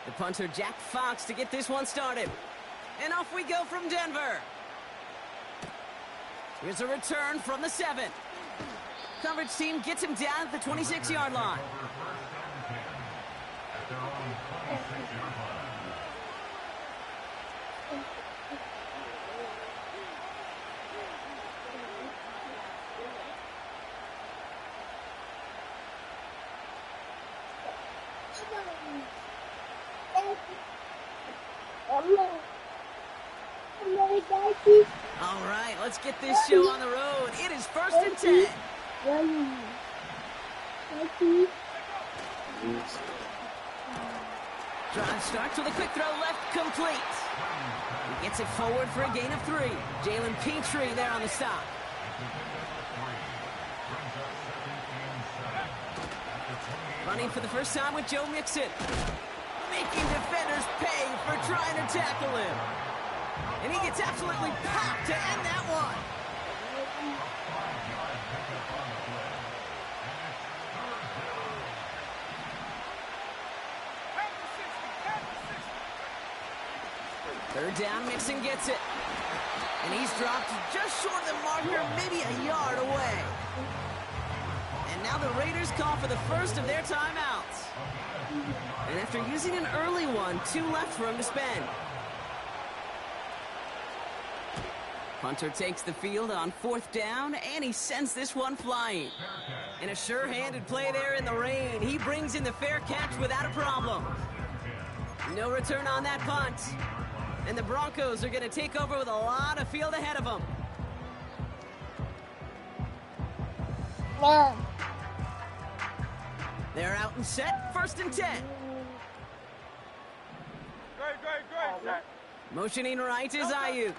The punter, Jack Fox, to get this one started. And off we go from Denver. Here's a return from the 7. Coverage team gets him down at the 26-yard line. All right, let's get this show on the road. It is 1st and 10. Drive starts with a quick throw left, complete. He gets it forward for a gain of 3. Jalen Petrie there on the stop. Running for the first time with Joe Mixon. Making defenders pay for trying to tackle him. And he gets absolutely popped to end that one. Third down, Mixon gets it. And he's dropped just short of the marker, maybe a yard away. And now the Raiders call for the first of their timeouts. And after using an early one, 2 left for him to spend. Punter takes the field on 4th down, and he sends this one flying. And a sure-handed play there in the rain. He brings in the fair catch without a problem. No return on that punt. And the Broncos are going to take over with a lot of field ahead of them. No. They're out and set, 1st and 10. Great. Motioning right is Ayuk.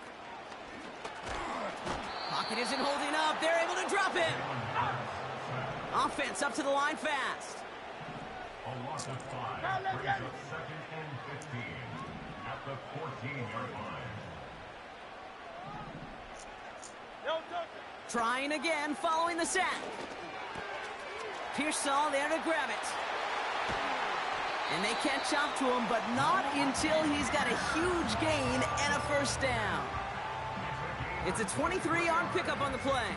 Pocket isn't holding up. They're able to drop him. Offense up to the line fast. A loss of 5. Brings up 2nd and 15 at the 14-yard line. Trying again following the sack. Pearsall there to grab it. And they catch up to him, but not until he's got a huge gain and a 1st down. It's a 23-yard pickup on the play.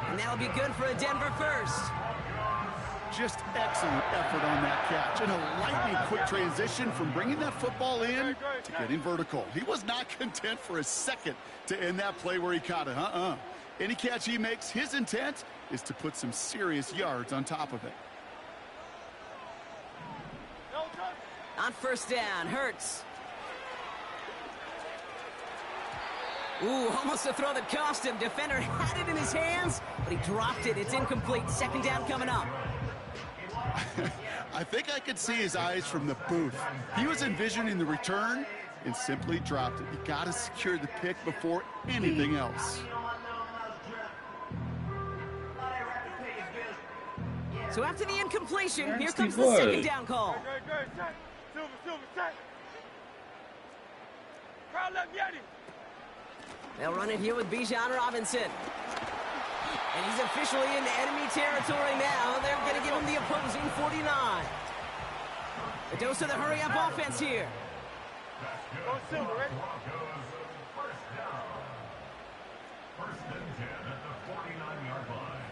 And that'll be good for a Denver 1st. Just excellent effort on that catch. And a lightning quick transition from bringing that football in to getting vertical. He was not content for a second to end that play where he caught it. Any catch he makes, his intent is to put some serious yards on top of it. On 1st down, Hurts. Ooh, almost a throw that cost him. Defender had it in his hands, but he dropped it. It's incomplete. 2nd down coming up. I think I could see his eyes from the booth. He was envisioning the return and simply dropped it. You got to secure the pick before anything else. So after the incompletion, here comes the 2nd down call. They'll run it here with Bijan Robinson. And he's officially into enemy territory now. They're going to give him the opposing 49. A dose of the hurry-up offense here. First and 10 at the 49-yard line.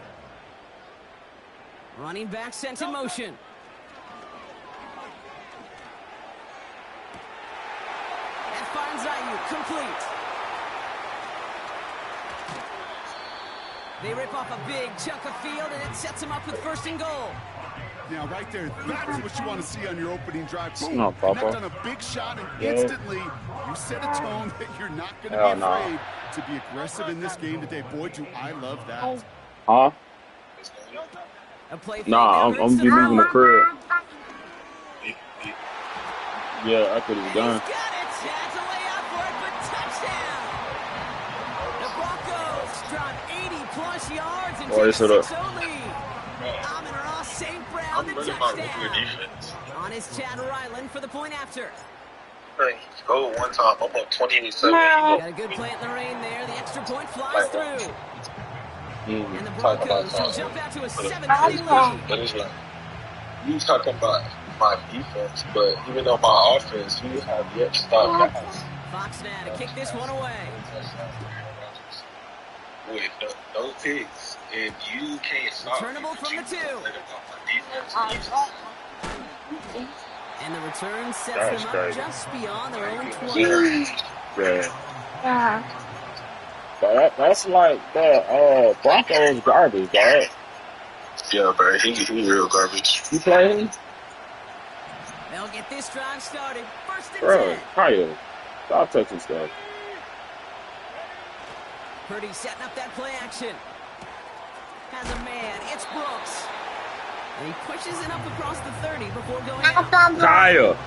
Running back sent in motion. That finds Ayuk, complete. They rip off a big chunk of field, and it sets him up with 1st and goal. Now, right there, that's what you want to see on your opening drive. Boom, No, Papa. connect on a big shot, and instantly you set a tone that you're not going to be afraid to be aggressive in this game today. Boy, do I love that. Huh? A play Nah, I'm gonna be moving the crib. Yeah, after it's done. He's got it. That's a way out for it, but touchdown. The Broncos drop 80-plus yards and take a 6-0 lead. Amon-Ra St. Brown, the touchdown. On his Chad Ryland for the point after. Go one time. I'm up 27. Got a good play in the rain there. The extra point flies through. And the Broncos will jump out to a 7-0 lead. You talking about my defense, but even though my offense, we have yet to stop guys. Fox now to kick this one away. With no picks, and you can't stop. Returnable from the 2. And the return sets them up just beyond their own 20. Yeah. That's like the Broncos garbage, dog. Yeah, bro, he real garbage. You play him? They'll get this drive started. First and 10. Kyle, stop touching stuff. Purdy setting up that play action. Has a man. It's Brooks. And he pushes it up across the 30 before going out. Kyle.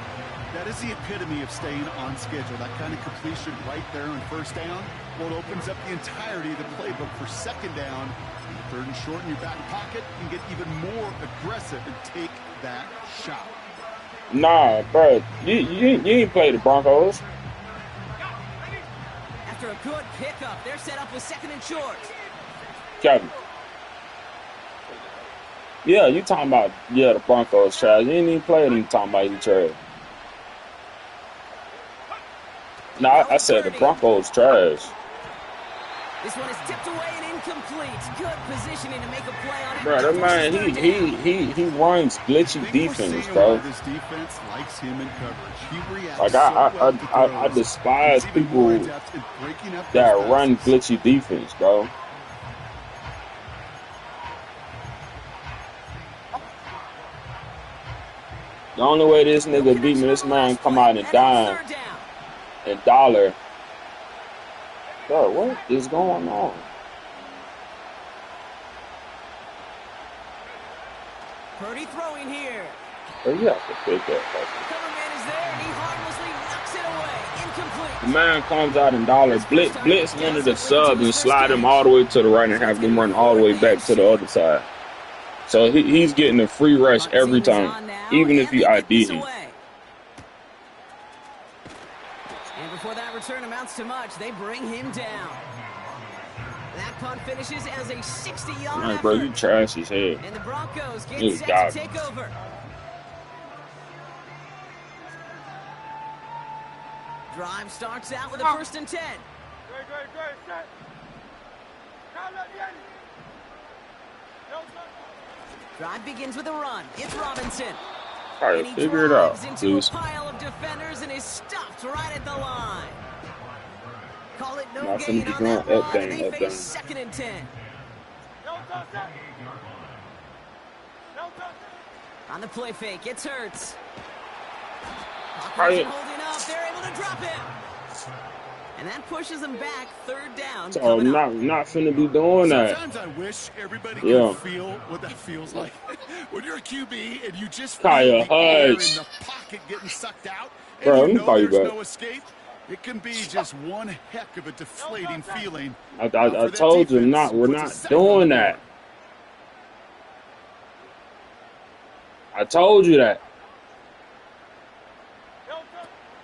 That is the epitome of staying on schedule. That kind of completion right there on first down. Well, it opens up the entirety of the playbook for second down. Third and short in your back pocket. You can get even more aggressive and take that shot. Nah, bro. You ain't played the Broncos. After a good pickup, they're set up with second and short. Kevin. Yeah, you talking about, the Broncos trash. You ain't even played them, talking about you trash. No, I said the Broncos trash. This one is tipped away and incomplete. Good positioning to make a play on it. Bro, that man, he runs glitchy defense, bro. This defense likes him in coverage. He reacts Like I despise people that run glitchy defense, bro. The only way this nigga beat me, this man come out and dime and dollar. Bro, what is going on? Purdy throwing here. Bro, you have to pick that. Cover man is there, and he harmlessly knocks it away. Incomplete. The man comes out and dollar blitz one of the subs and slide him all the way to the right and have them run all the way back to the other side. So he's getting a free rush every time, even if he ID him. And before that return amounts to much, they bring him down. That punt finishes as a 60-yard effort. Bro, you trash as hell. And the Broncos get set to take over. Drive starts out with a first and 10. Great, set. Drive begins with a run. It's Robinson. All right, figure it out, into please. a pile of defenders and is stopped right at the line. Call it no gain on that run, and they face second and 10. On the play fake, it's Hurts. Holding up, they're able to drop him. And that pushes them back, third down. So not finna be doing that. Sometimes I wish everybody could feel what that feels like. When you're a QB and you just feel the air in the pocket getting sucked out, and bro, you know there's back. no escape, it can be just one heck of a deflating feeling. I told you we're not doing that. I told you that.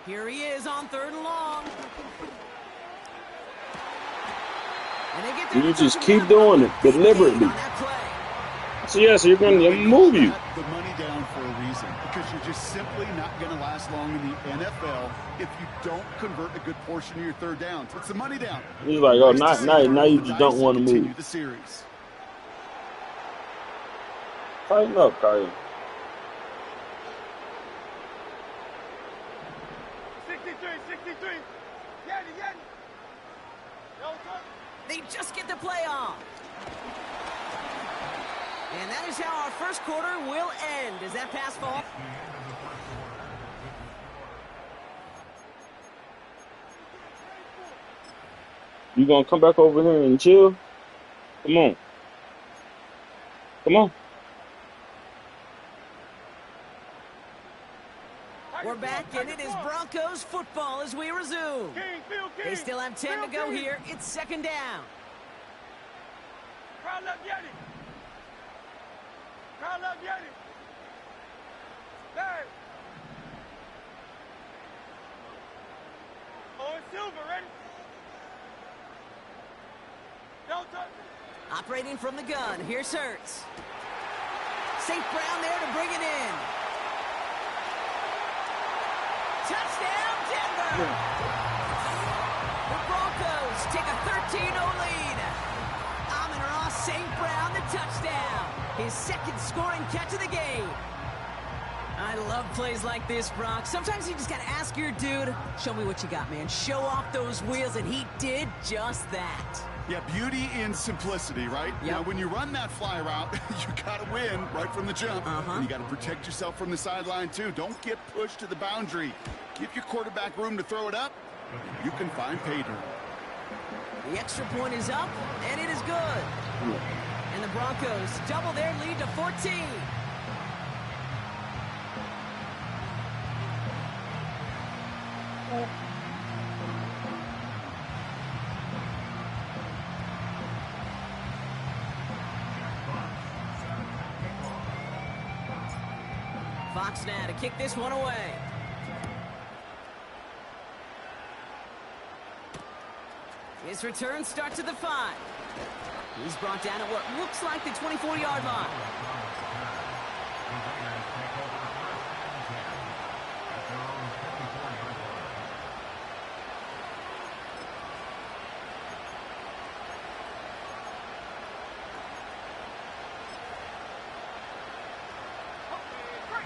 Here he is on third and long. And you just keep doing it deliberately. So yes, you're going to move you. The money down for a reason, because you're just simply not going to last long in the NFL if you don't convert a good portion of your third downs. It's the money down. He's like, oh, now you just don't want to move. The series. Tighten up, Kyle. 63. They just get the play off. And that is how our first quarter will end. Is that pass fall? You gonna come back over here and chill? Come on. We're back, and it is Broncos football as we resume. They still have 10 to go here. It's second down. Crowd left Yeti. Hey. Oh, it's Silver, ready? Delta. Operating from the gun, here's Hurts. St. Brown there to bring it in. Touchdown, Denver! The Broncos take a 13-0 lead. Amon-Ra St. Brown, the touchdown. His second scoring catch of the game. I love plays like this, Brock. Sometimes you just got to ask your dude, show me what you got, man. Show off those wheels, and he did just that. Yeah, beauty in simplicity, right? Yep. Now, when you run that fly route, you got to win right from the jump. And you got to protect yourself from the sideline, too. Don't get pushed to the boundary. Give your quarterback room to throw it up. You can find pay dirt. The extra point is up, and it is good. And the Broncos double their lead to 14. Fox now to kick this one away. His return starts at the 5. He's brought down at what looks like the 24-yard line.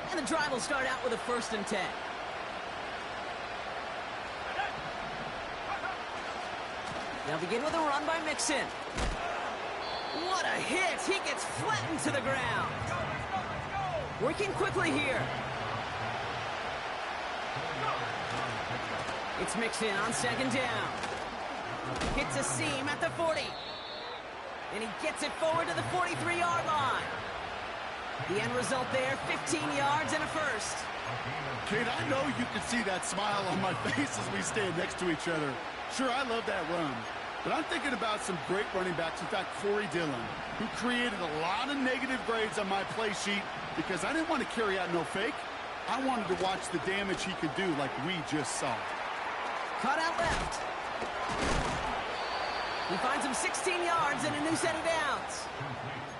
And the drive will start out with a 1st and 10. They'll begin with a run by Mixon. What a hit! He gets flattened to the ground. Working quickly here. It's Mixon on 2nd down. Hits a seam at the 40. And he gets it forward to the 43-yard line. The end result there, 15 yards and a 1st. Kate, I know you can see that smile on my face as we stand next to each other. Sure, I love that run. But I'm thinking about some great running backs, in fact, Corey Dillon, who created a lot of negative grades on my play sheet because I didn't want to carry out no fake. I wanted to watch the damage he could do like we just saw. Cut out left. He finds him 16 yards and a new set of downs.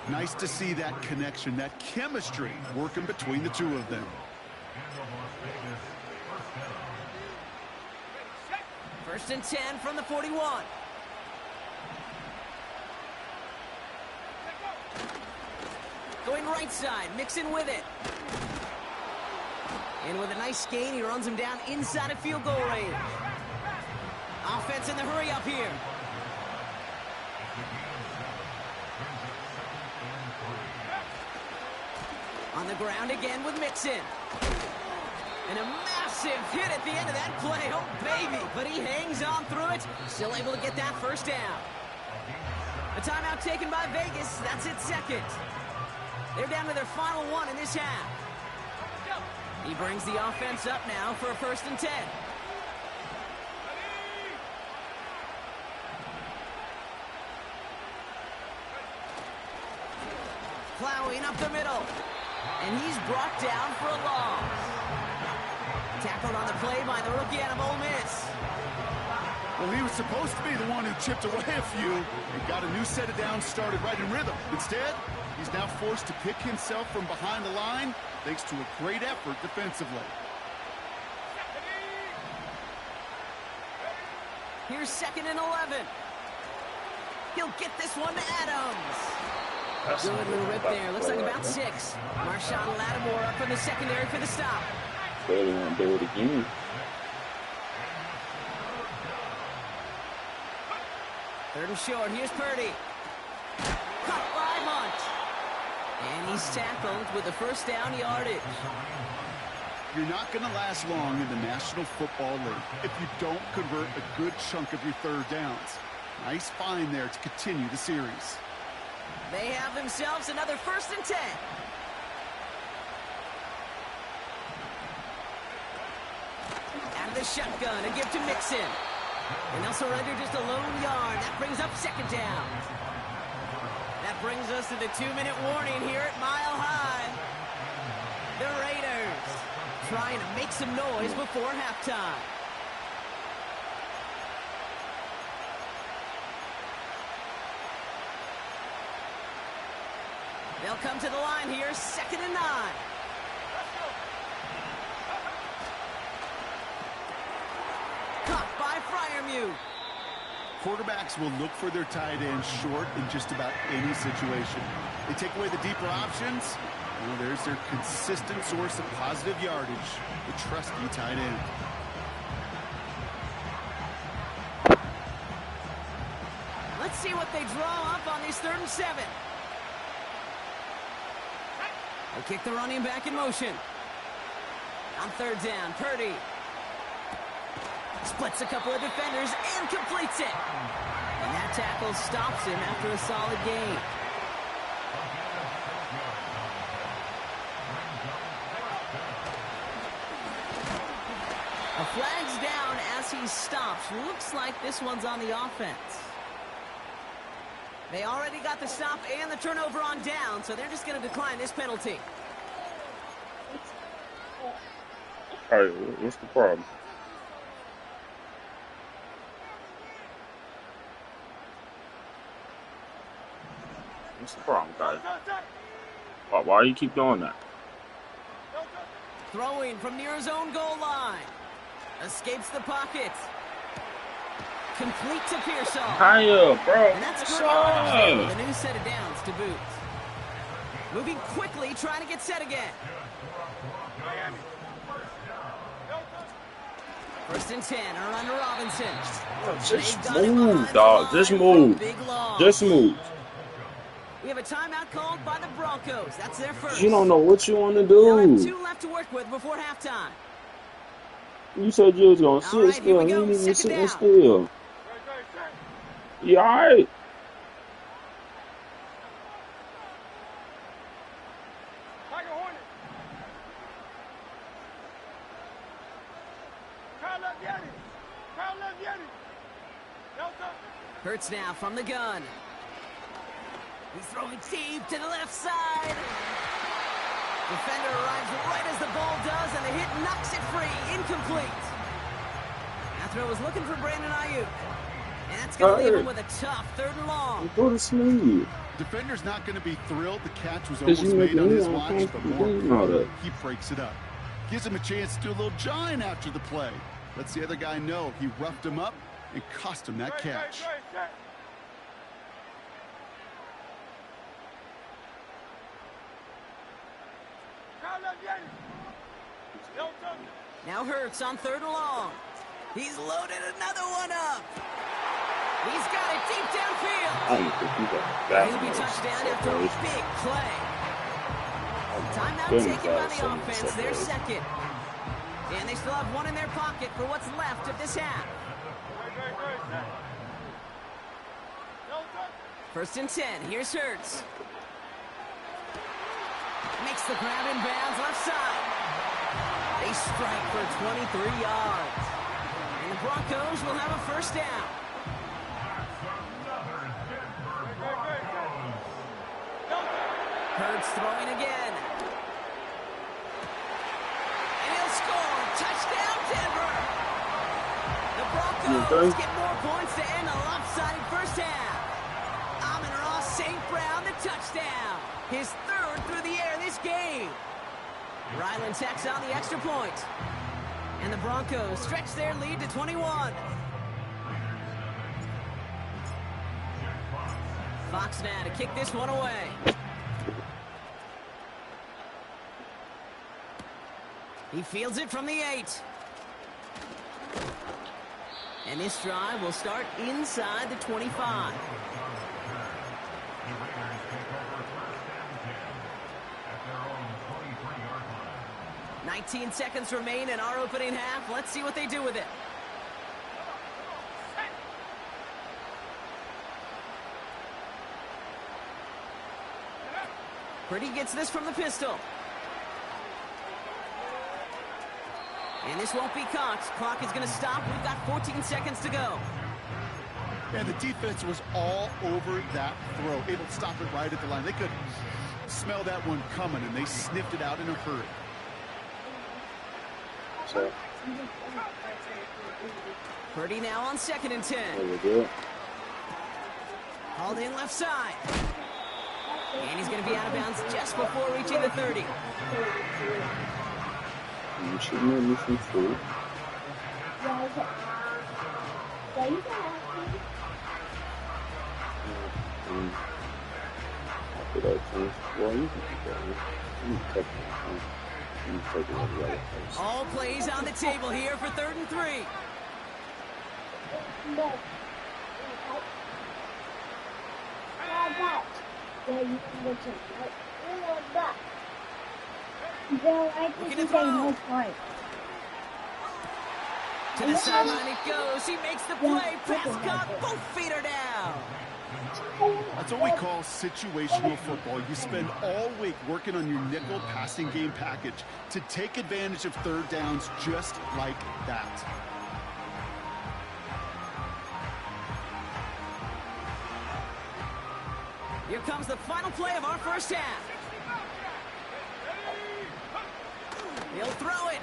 Nice to see that connection, that chemistry working between the two of them. 1st and 10 from the 41. Going right side, Mixon with it. And with a nice gain, he runs him down inside of field goal range. Offense in the hurry up here. On the ground again with Mixon. And a massive hit at the end of that play. Oh, baby. But he hangs on through it. Still able to get that 1st down. A timeout taken by Vegas. That's its 2nd. They're down to their final 1 in this half. He brings the offense up now for a 1st and 10. Plowing up the middle. And he's brought down for a loss. Tackled on the play by the rookie out of Ole Miss. Well, he was supposed to be the one who chipped away a few and got a new set of downs started right in rhythm. Instead, he's now forced to pick himself from behind the line thanks to a great effort defensively. Here's 2nd and 11. He'll get this one to Adams. Good little rip there. Looks like about 6. Marshawn Lattimore up from the secondary for the stop. They won't do it again. 3rd and short. Here's Purdy. Cut by Hunt. And he's tackled with the 1st down yardage. You're not going to last long in the National Football League if you don't convert a good chunk of your 3rd downs. Nice find there to continue the series. They have themselves another 1st and 10. Out of the shotgun, a give to Mixon. And they'll surrender just a lone yard. That brings up 2nd down. That brings us to the 2-minute warning here at Mile High. The Raiders trying to make some noise before halftime. They'll come to the line here, 2nd and 9. Fairview. Quarterbacks will look for their tight end short in just about any situation. They take away the deeper options. Well, there's their consistent source of positive yardage, the trusty tight end. Let's see what they draw up on this 3rd and 7. They kick the running back in motion. On 3rd down, Purdy splits a couple of defenders and completes it. And that tackle stops him after a solid gain. A flag's down as he stops. Looks like this one's on the offense. They already got the stop and the turnover on down, so they're just going to decline this penalty. All right, what's the problem? What's the problem, guys? Why do you keep doing that? Throwing from near his own goal line. Escapes the pocket. Complete to Pearsall. Hiya, bro. And that's good yardage with a new set of downs to boot. Moving quickly, trying to get set again. 1st and 10, Orlando Robinson. Just move, dog. Just move. Just move. We have a timeout called by the Broncos. That's their first. You don't know what you want to They'll have do. 2 left to work with before halftime. You said you was going to sit still. You ain't even sitting still. You all right? Hurts now from the gun. He's throwing deep to the left side. Defender arrives right as the ball does, and the hit knocks it free. Incomplete. That throw was looking for Brandon Ayuk. And that's going to leave him with a tough 3rd and long. Go to sleep. Defender's not going to be thrilled the catch was almost made on his watch, but more he breaks it up. Gives him a chance to do a little jawing after the play. Lets the other guy know he roughed him up and cost him that catch. Now Hurts on 3rd and long. He's loaded another one up. He's got it deep downfield. I don't think you got that. He'll be touchdown after a big play. Timeout taken by the offense, their 2nd. And they still have 1 in their pocket for what's left of this half. 1st and 10, here's Hurts. Makes the grab in bounds left side. They strike for 23 yards. And the Broncos will have a 1st down. Hurts throwing again. And he'll score. Touchdown, Denver. The Broncos get more points to end a lopsided 1st half. Amon-Ra St. Brown, the touchdown. His 3rd through the air this game. Ryland tacks on the extra point. And the Broncos stretch their lead to 21. Fox now to kick this one away. He fields it from the 8. And this drive will start inside the 25. 19 seconds remain in our opening half. Let's see what they do with it. Purdy gets this from the pistol. And this won't be caught. Clock is going to stop. We've got 14 seconds to go. And the defense was all over that throw, able to stop it right at the line. They could smell that one coming, and they sniffed it out in a hurry. So, Purdy now on 2nd and 10. there we go. Hauled in left side. And he's going to be out of bounds just before reaching the 30. You should know me from food. Yeah, you can have After that chance, well, you can keep that one. You can take it. You can take it on the other place. All plays on the table here for 3rd and 3. no. That. Yeah, you can go to right. That. Bill, I think you say no point. To the sideline it goes. He makes the play. Pass caught. Both feet are down. That's what we call situational football. You spend all week working on your nickel passing game package to take advantage of 3rd downs just like that. Here comes the final play of our first half. He'll throw it.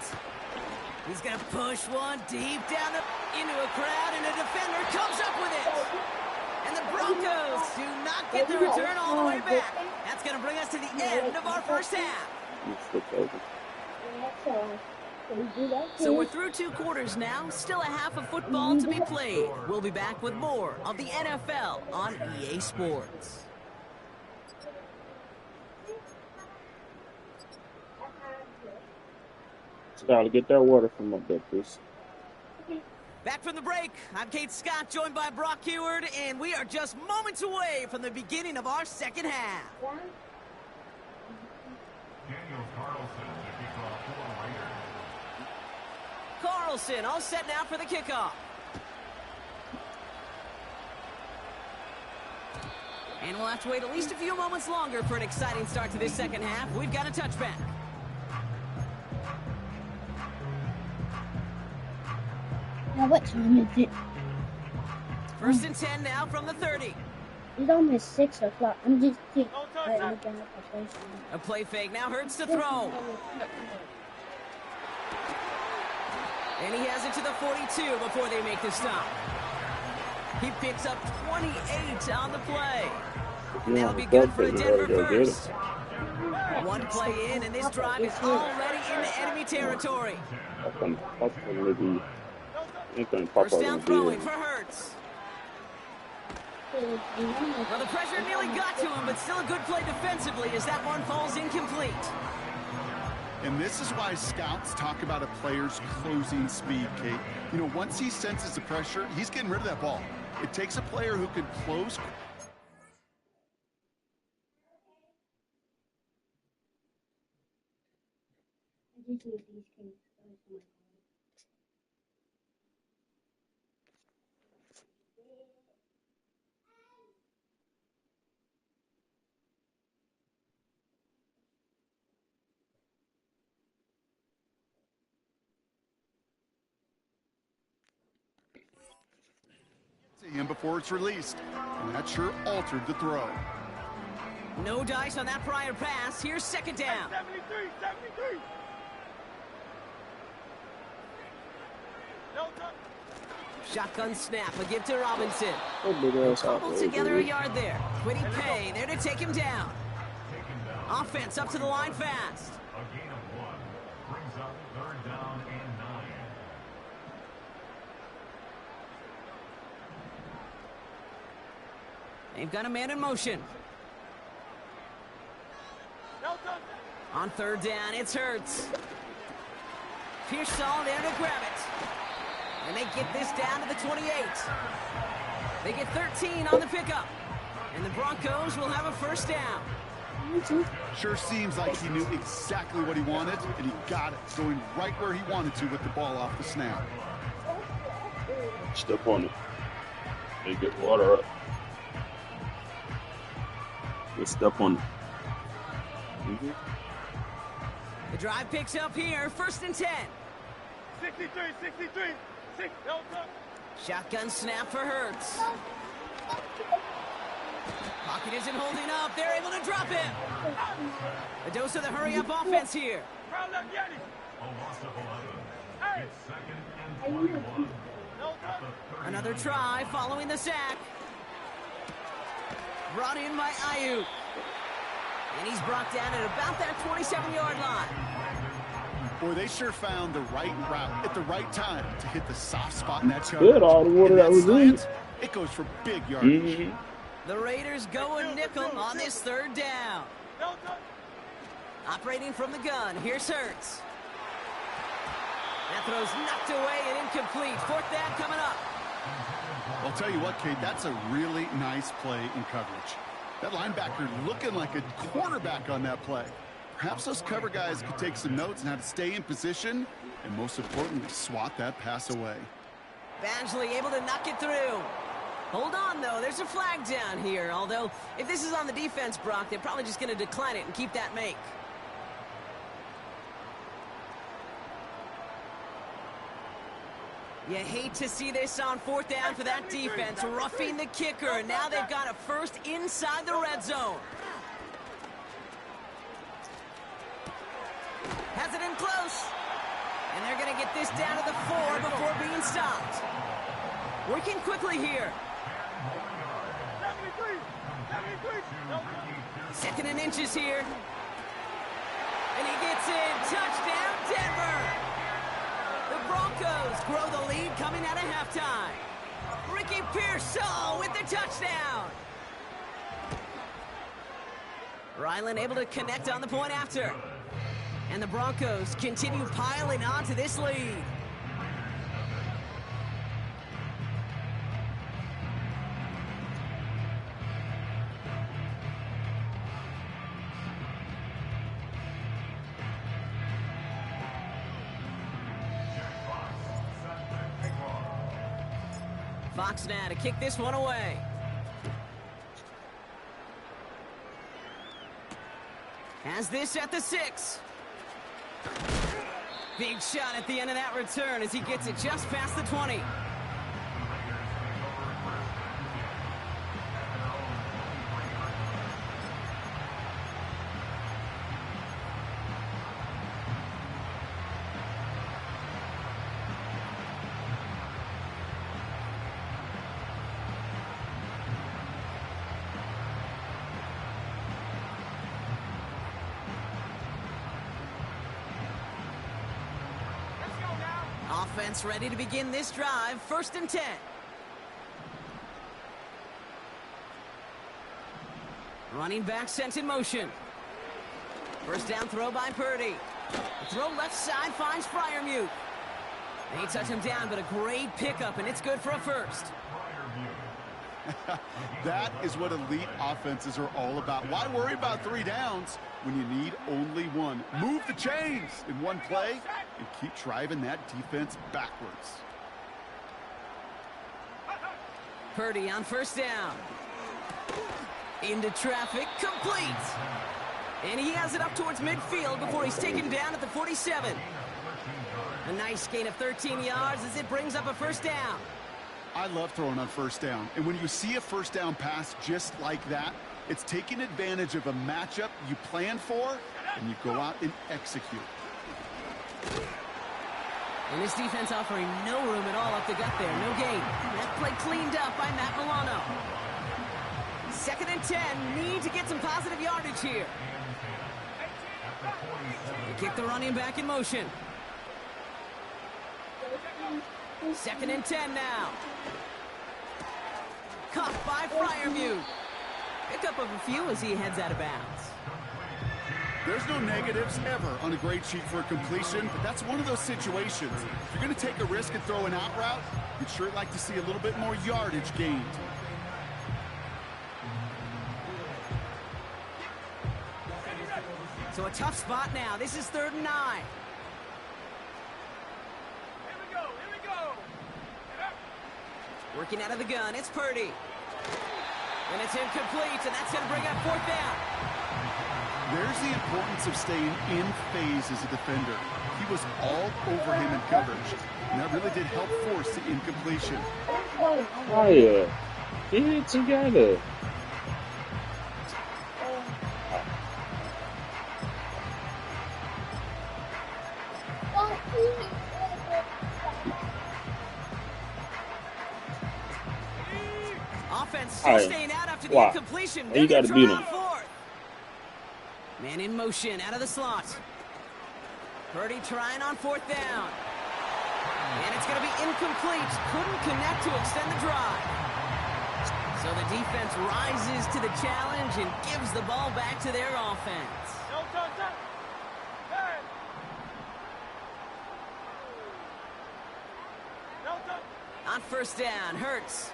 He's going to push one deep down into a crowd, and a defender comes up with it. And the Broncos do not get the return all the way back. That's going to bring us to the end of our first half. So we're through 2 quarters now. Still a half of football to be played. We'll be back with more of the NFL on EA Sports. Gotta get that water from up there, please. Back from the break, I'm Kate Scott, joined by Brock Heward, and we are just moments away from the beginning of our second half. Daniel Carlson to kick off for the Raiders. Carlson all set now for the kickoff. And we'll have to wait at least a few moments longer for an exciting start to this second half. We've got a touchback. Now what time is it? 1st and 10 now from the 30. It's almost 6 o'clock. I'm just looking at the place. A play fake now hurts to throw. And he has it to the 42 before they make the stop. He picks up 28 on the play. And that'll be good for a Denver first. One play in, and this drive is already into enemy territory. First down throwing for Hurts. Well, the pressure nearly got to him, but still a good play defensively as that one falls incomplete. And this is why scouts talk about a player's closing speed, Kate. You know, once he senses the pressure, he's getting rid of that ball. It takes a player who can close. Him before it's released, and that sure altered the throw. No dice on that prior pass. Here's 2nd down. 73, 73. No touch. Shotgun snap, a give to Robinson. Oh, Cobbled together a yard there. Quiddy Pay there to take him down. Offense up to the line fast. A gain of 1 brings up 3rd down and 9. They've got a man in motion. No touch. On 3rd down, it's Hurts. Pearsall there to grab it. And they get this down to the 28. They get 13 on the pickup. And the Broncos will have a 1st down. Sure seems like he knew exactly what he wanted, and he got it, going right where he wanted to with the ball off the snap. Step on it. They get water up. Good step on it. The drive picks up here, 1st and 10. 63, 63. 6, no touch. Shotgun snap for Hurts. Pocket isn't holding up. They're able to drop him. A dose of the hurry-up offense here. Crowd left, Yeti. A loss of 11. Hey. It's 2nd and 21. No touch. Another try following the sack. Brought in by Ayuk. And he's brought down at about that 27-yard line. Boy, they sure found the right route at the right time to hit the soft spot in that coverage. Good, all the water that was in. It goes for big yardage. The Raiders going nickel on this third down. Operating from the gun, here's Hurts. That throw's knocked away and incomplete. Fourth down coming up. I'll tell you what, Kate, that's a really nice play in coverage. That linebacker looking like a quarterback on that play. Perhaps those cover guys could take some notes on how to stay in position and, most importantly, swat that pass away. Badgley able to knock it through. Hold on, though. There's a flag down here. Although, if this is on the defense, Brock, they're probably just going to decline it and keep that make. You hate to see this on fourth down for that defense. Roughing the kicker. Now they've got a first inside the red zone. Has it in close. And they're going to get this down to the 4 before being stopped. Working quickly here. 2nd and inches here. And he gets in. Touchdown, Denver. The Broncos grow the lead coming out of halftime. Ricky Pearsall with the touchdown. Ryland able to connect on the point after. And the Broncos continue piling on to this lead. Fox now to kick this one away. Has this at the 6. Big shot at the end of that return as he gets it just past the 20. Offense ready to begin this drive. 1st and 10. Running back sent in motion. First down throw by Purdy. The throw left side finds Freiermuth. They touch him down, but a great pickup, and it's good for a first. That is what elite offenses are all about. Why worry about 3 downs when you need only 1? Move the chains in one play and keep driving that defense backwards. Purdy on first down. Into traffic, complete. And he has it up towards midfield before he's taken down at the 47. A nice gain of 13 yards as it brings up a first down. I love throwing on first down. And when you see a first down pass just like that, it's taking advantage of a matchup you plan for, and you go out and execute. And this defense offering no room at all up the gut there. No gain. That play cleaned up by Matt Milano. 2nd and 10. Need to get some positive yardage here. They kick the running back in motion. 2nd and 10 now. Caught by Freiermuth. Pickup of a few as he heads out of bounds. There's no negatives ever on a grade sheet for a completion, but that's one of those situations. If you're going to take a risk and throw an out route, you'd sure like to see a little bit more yardage gained. So a tough spot now. This is 3rd and 9. Working out of the gun, it's Purdy. And it's incomplete, and that's going to bring up 4th down. There's the importance of staying in phase as a defender. He was all over him in coverage, and that really did help force the incompletion. Fire. Get it together. Offense still staying out after the incompletion. You got to beat him. Man in motion out of the slot. Purdy trying on 4th down. And it's going to be incomplete. Couldn't connect to extend the drive. So the defense rises to the challenge and gives the ball back to their offense. No touch, touch. Hey. No touch. On 1st down, Hurts.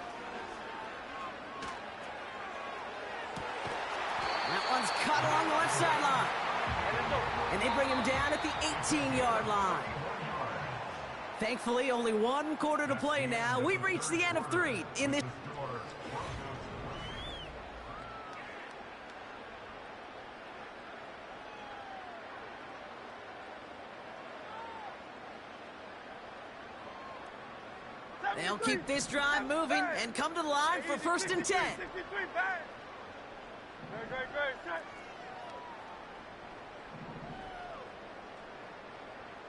That one's cut along the left sideline. And they bring him down at the 18-yard line. Thankfully, only 1 quarter to play now. We've reached the end of 3 in this. They'll keep this drive moving and come to the line for 1st and 10. 63, bang. Great. Set.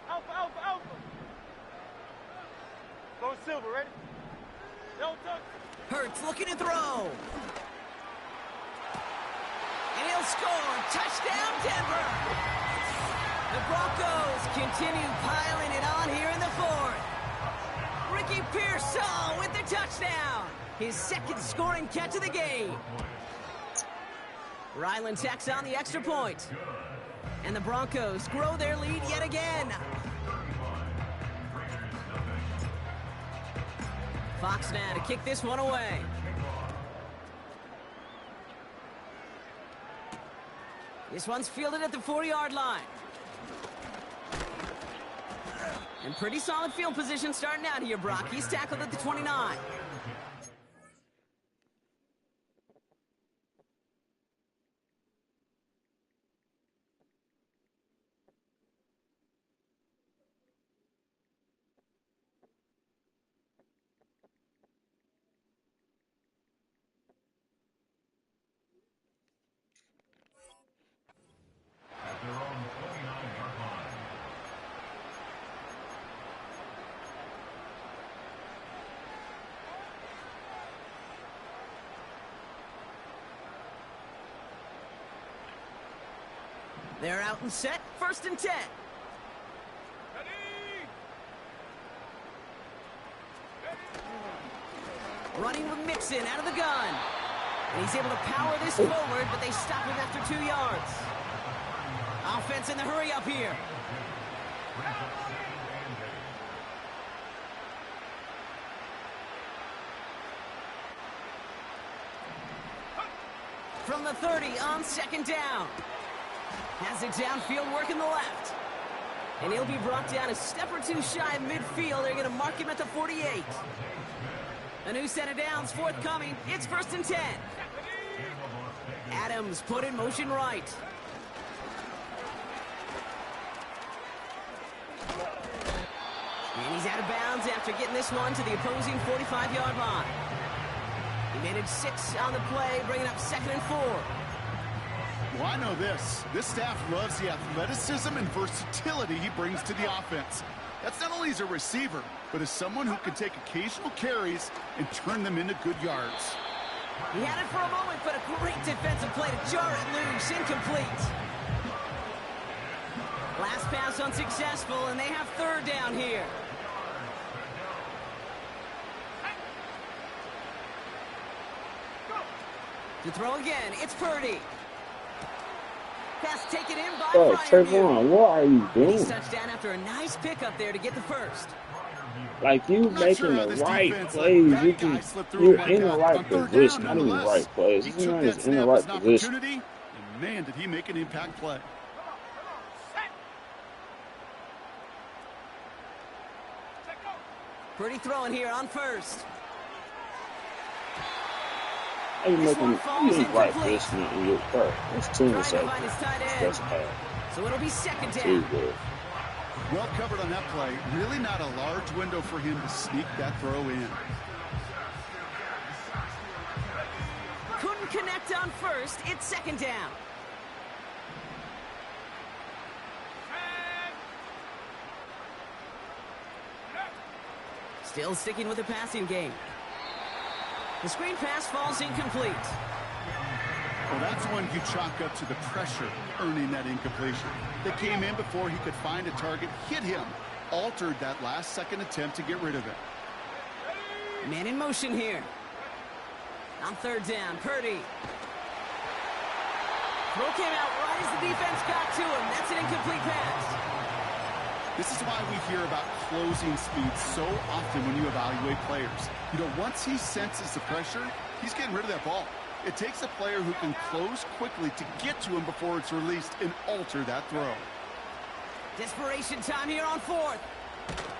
Alpha. Go Silver, ready? No touch. Hurts looking to throw. And he'll score. Touchdown, Denver. The Broncos continue piling it on here in the 4th. Ricky Pearsall with the touchdown. His 2nd scoring catch of the game. Ryland tacks on the extra point. And the Broncos grow their lead yet again. Fox now to kick this one away. This one's fielded at the 4-yard line. And pretty solid field position starting out here, Brock. He's tackled at the 29. At their own 29-yard line. They're out and set. 1st and 10. Running with Mixon out of the gun. And he's able to power this forward, but they stop him after 2 yards. Offense in the hurry up here. From the 30 on 2nd down. Has it downfield, working the left. And he'll be brought down a step or 2 shy of midfield. They're going to mark him at the 48. A new set of downs forthcoming. It's 1st and 10. Adams put in motion right. And he's out of bounds after getting this one to the opposing 45-yard line. He made it 6 on the play, bringing up 2nd and 4. Well, I know this. This staff loves the athleticism and versatility he brings to the offense. That's not only as a receiver, but as someone who can take occasional carries and turn them into good yards. He had it for a moment, but a great defensive play to jar it loose. Incomplete. Last pass unsuccessful, and they have 3rd down here. To throw again, it's Purdy. Pass taken in by Trayvon, what are you doing? He's touchdown after a nice pickup there to get the 1st. Like, you making the right plays. You're in the right position. Not even the right plays. This man is in the right position. And man, did he make an impact play. Purdy throwing here on 1st. You ain't right position in your part. This team is like that's bad. So it'll be 2nd down. Well covered on that play. Really not a large window for him to sneak that throw in. Couldn't connect on 1st. It's 2nd down. Still sticking with the passing game. The screen pass falls incomplete. Well, that's one you chalk up to the pressure earning that incompletion. They came in before he could find a target, hit him, altered that last-second attempt to get rid of it. Man in motion here. On third down, Purdy. Throw came out right as the defense got to him. That's an incomplete pass. This is why we hear about closing speed so often when you evaluate players. You know, once he senses the pressure, he's getting rid of that ball. It takes a player who can close quickly to get to him before it's released and alter that throw. Desperation time here on fourth.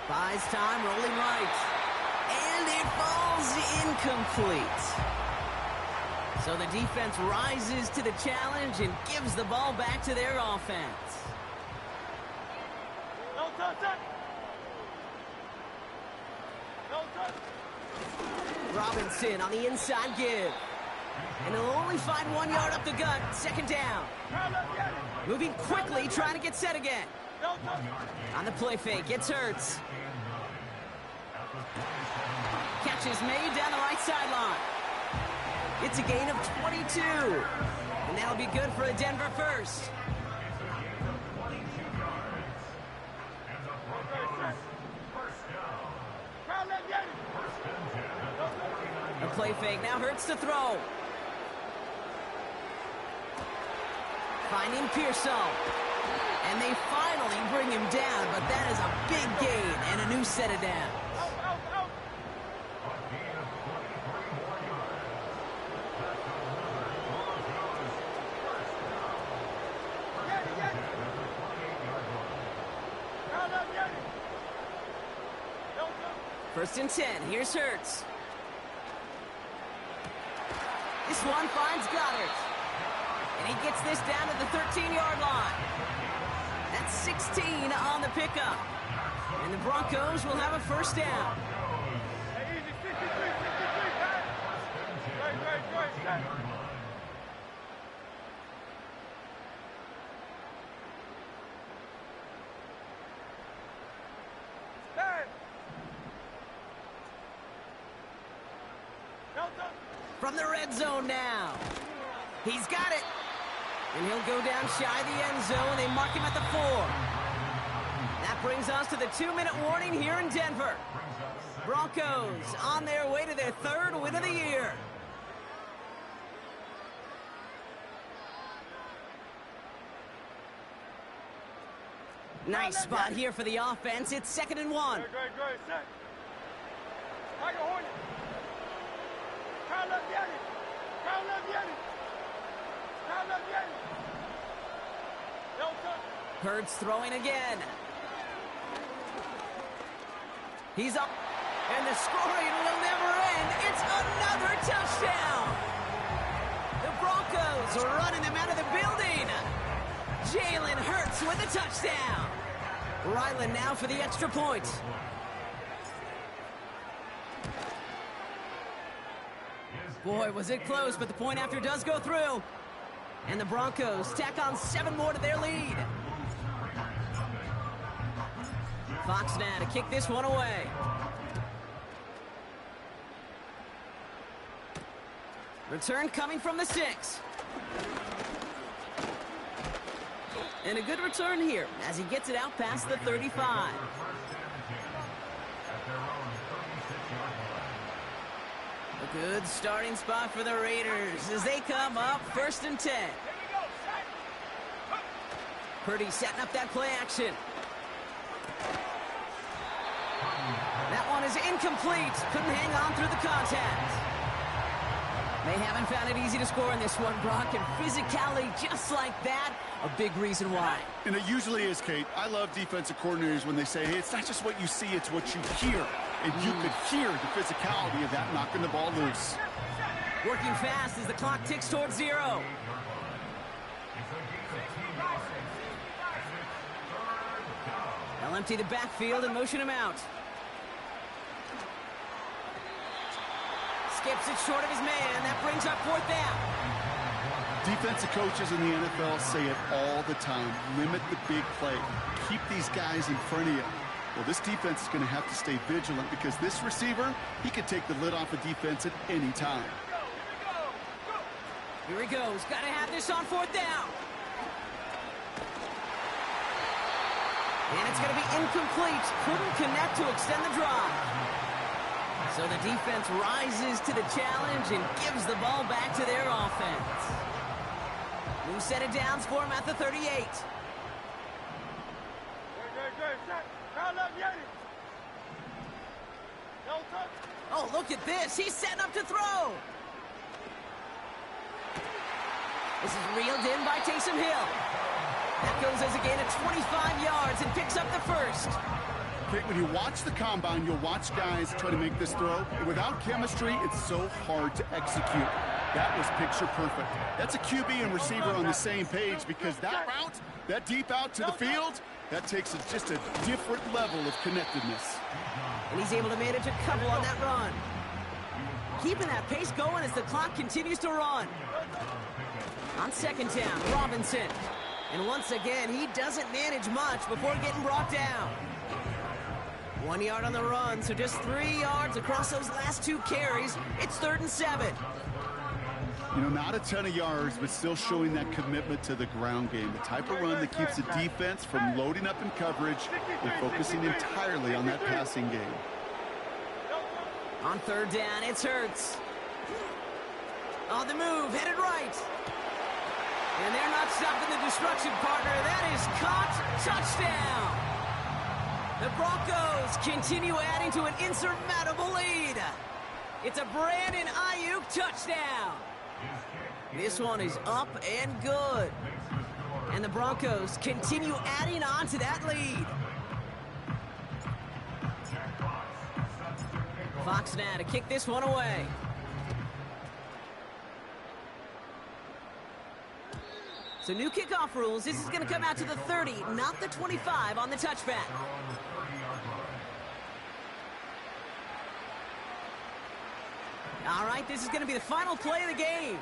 Buys time, rolling right. And it falls incomplete. So the defense rises to the challenge and gives the ball back to their offense. No touch. No touch. Robinson on the inside give. And he'll only find 1 yard up the gut. Second down. Moving quickly, trying to get set again. No touch. On the play fake, gets Hurts. Catch is made down the right sideline. It's a gain of 22. And that'll be good for a Denver first. A play fake, now Hurts to throw. Finding Pearsall. And they finally bring him down, but that is a big gain and a new set of downs. First and 10, here's Hurts. This one finds Goddard. And he gets this down to the 13-yard line. That's 16 on the pickup. And the Broncos will have a first down. Hey, easy, 63, pass. Great, set. Stand. No touch. From the red zone now. He's got it. And he'll go down shy of the end zone. They mark him at the 4. That brings us to the 2-minute warning here in Denver. Broncos on their way to their 3rd win of the year. Nice spot here for the offense. It's 2nd and 1. Great, set. Like a Hornet. Crown left the enemy. Crown left the enemy. Crown left the enemy. No touch. Hurts throwing again. He's up. And the scoring will never end. It's another touchdown. The Broncos are running them out of the building. Jalen Hurts with a touchdown. Ryland now for the extra point. Boy, was it close, but the point after does go through. And the Broncos tack on 7 more to their lead. Fox now to kick this one away. Return coming from the 6. And a good return here as he gets it out past the 35. A good starting spot for the Raiders as they come up 1st and 10. Purdy setting up that play action. That one is incomplete. Couldn't hang on through the contact. They haven't found it easy to score in this one, Brock, and physicality just like that, a big reason why. And it usually is, Kate. I love defensive coordinators when they say, hey, it's not just what you see, it's what you hear. And you could hear the physicality of that knocking the ball loose. Working fast as the clock ticks towards 0. They'll empty the backfield and motion him out. Skips it short of his man. That brings up 4th down. Defensive coaches in the NFL say it all the time. Limit the big play. Keep these guys in front of you. Well, this defense is going to have to stay vigilant because this receiver, he can take the lid off a defense at any time. Here he goes. Got to have this on 4th down. And it's going to be incomplete. Couldn't connect to extend the drive. So the defense rises to the challenge and gives the ball back to their offense. New set of downs for him at the 38. Good. Set. Now let me get it. No touch. Oh, look at this. He's setting up to throw. This is reeled in by Taysom Hill. That goes as a gain of 25 yards and picks up the first. Okay, when you watch the combine, you'll watch guys try to make this throw. Without chemistry, it's so hard to execute. That was picture perfect. That's a QB and receiver on the same page because that route, that deep out to the field, that takes just a different level of connectedness. And he's able to manage a couple on that run. Keeping that pace going as the clock continues to run. On 2nd down, Robinson. And once again, he doesn't manage much before getting brought down. 1 yard on the run, so just 3 yards across those last 2 carries. It's 3rd and 7. You know, not a ton of yards, but still showing that commitment to the ground game. The type of run that keeps the defense from loading up in coverage and focusing entirely on that passing game. On 3rd down, it's Hurts. On the move, headed right. And they're not stopping the destruction, partner. That is caught. Touchdown. The Broncos continue adding to an insurmountable lead. It's a Brandon Ayuk touchdown. This one is up and good. And the Broncos continue adding on to that lead. Fox now to kick this one away. So new kickoff rules. This is going to come out to the 30, not the 25 on the touchback. All right, this is going to be the final play of the game.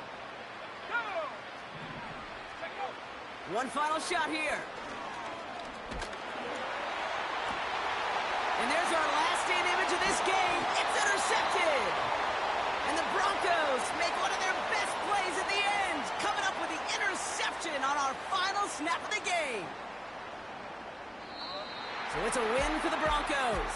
One final shot here. And there's our last-stand image of this game. It's intercepted. And the Broncos make one of their best plays at the end, coming up with the interception on our final snap of the game. So it's a win for the Broncos.